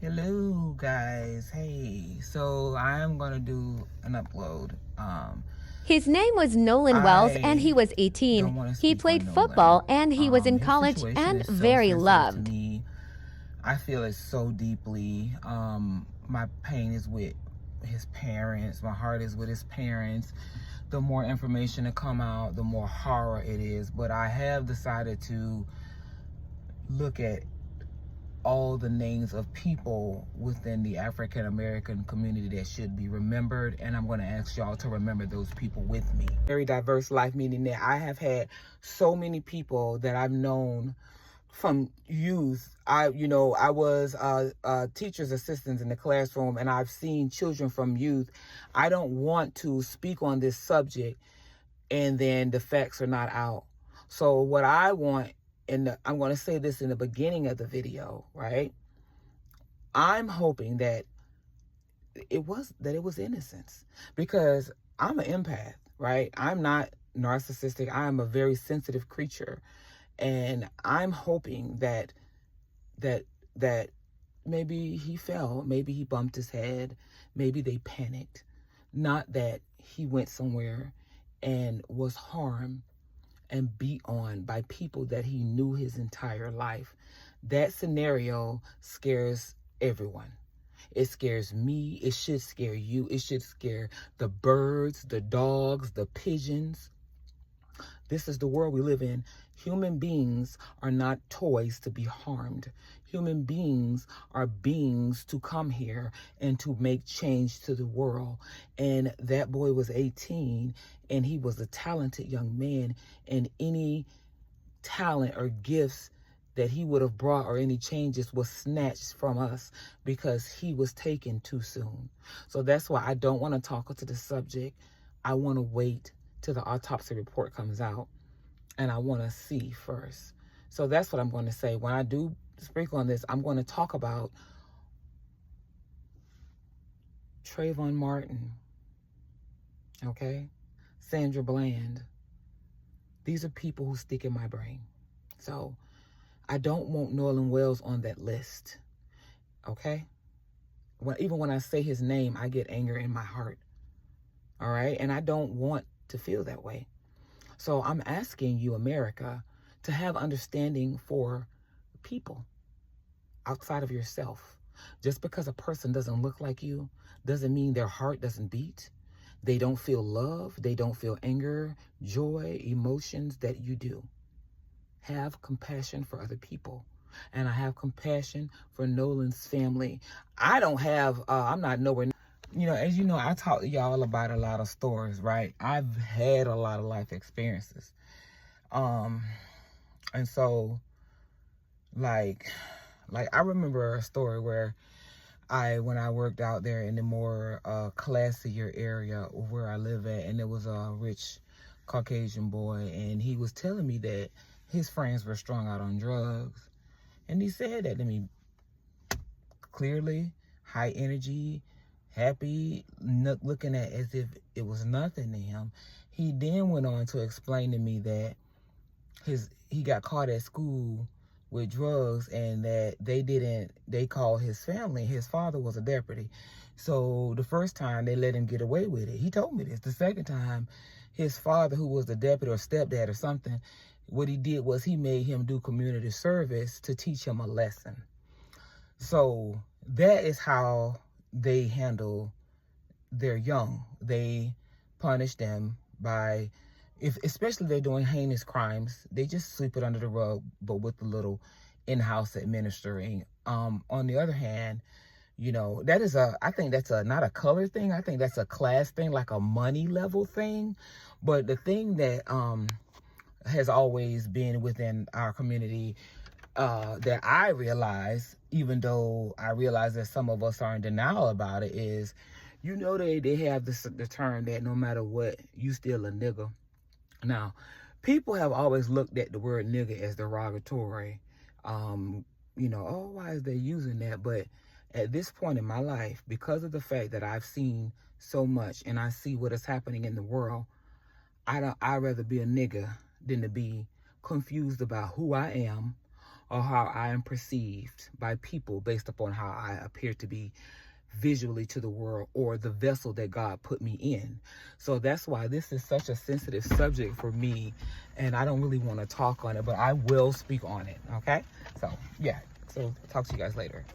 Hello guys. Hey, so I'm gonna do an upload. His name was Nolan Wells and he I was 18. don't want to He speak played on Nolan. football and he was in His college situation and is so very sensitive to loved. me. I feel it so deeply. My pain is with his parents. My heart is with his parents. The more information that come out, the more horror it is. But I have decided to look at all the names of people within the African American community that should be remembered, and I'm going to ask y'all to remember those people with me. Very diverse life, meaning that I have had so many people that I've known from youth. I was teacher's assistant in the classroom, and I've seen children from youth. I don't want to speak on this subject and then the facts are not out. So what I want, and I'm going to say this in the beginning of the video, right? I'm hoping that it was innocence, because I'm an empath, right? I'm not narcissistic. I'm a very sensitive creature, and I'm hoping that that that maybe he fell, maybe he bumped his head, maybe they panicked, not that he went somewhere and was harmed and beat on by people that he knew his entire life. That scenario scares everyone. It scares me. It should scare you. It should scare the birds, the dogs, the pigeons. This is the world we live in. Human beings are not toys to be harmed. Human beings are beings to come here and to make change to the world. And that boy was 18, and he was a talented young man, and any talent or gifts that he would have brought or any changes was snatched from us because he was taken too soon. So that's why I don't want to talk to the subject. I want to wait till the autopsy report comes out, and I want to see first. So that's what I'm going to say. When I do speak on this, I'm going to talk about Trayvon Martin, okay? Sandra Bland. These are people who stick in my brain. So I don't want Nolan Wells on that list, okay? Even when I say his name, I get anger in my heart, all right? And I don't want to feel that way. So I'm asking you, America, to have understanding for people outside of yourself. Just because a person doesn't look like you doesn't mean their heart doesn't beat. They don't feel love. They don't feel anger, joy, emotions that you do. Have compassion for other people. And I have compassion for Nolan's family. I don't have, I'm not nowhere. As you know, I talk to y'all about a lot of stories, right? I've had a lot of life experiences. And so, like I remember a story where when I worked out there in the more classier area where I live at, and there was a rich Caucasian boy, and he was telling me that his friends were strung out on drugs. And he said that to me clearly, high energy, happy, looking at as if it was nothing to him. He then went on to explain to me that he got caught at school with drugs, and that they called his family. His father was a deputy. So the first time they let him get away with it. He told me this. The second time, his father, who was the deputy or stepdad or something, what he did was he made him do community service to teach him a lesson. So that is how they handle their young. They punish them by, especially if they're doing heinous crimes, they just sweep it under the rug, but with a little in-house administering. On the other hand, that is I think that's not a color thing. I think that's a class thing, like a money level thing. But the thing that has always been within our community, that I realize, even though I realize that some of us are in denial about it, is, they have the term that no matter what, you still a nigga. Now, people have always looked at the word nigga as derogatory. Oh, why is they using that? But at this point in my life, because of the fact that I've seen so much and I see what is happening in the world, I'd rather be a nigga than to be confused about who I am, or how I am perceived by people based upon how I appear to be visually to the world, or the vessel that God put me in. So that's why this is such a sensitive subject for me, and I don't really want to talk on it, but I will speak on it. Okay, so yeah, so talk to you guys later.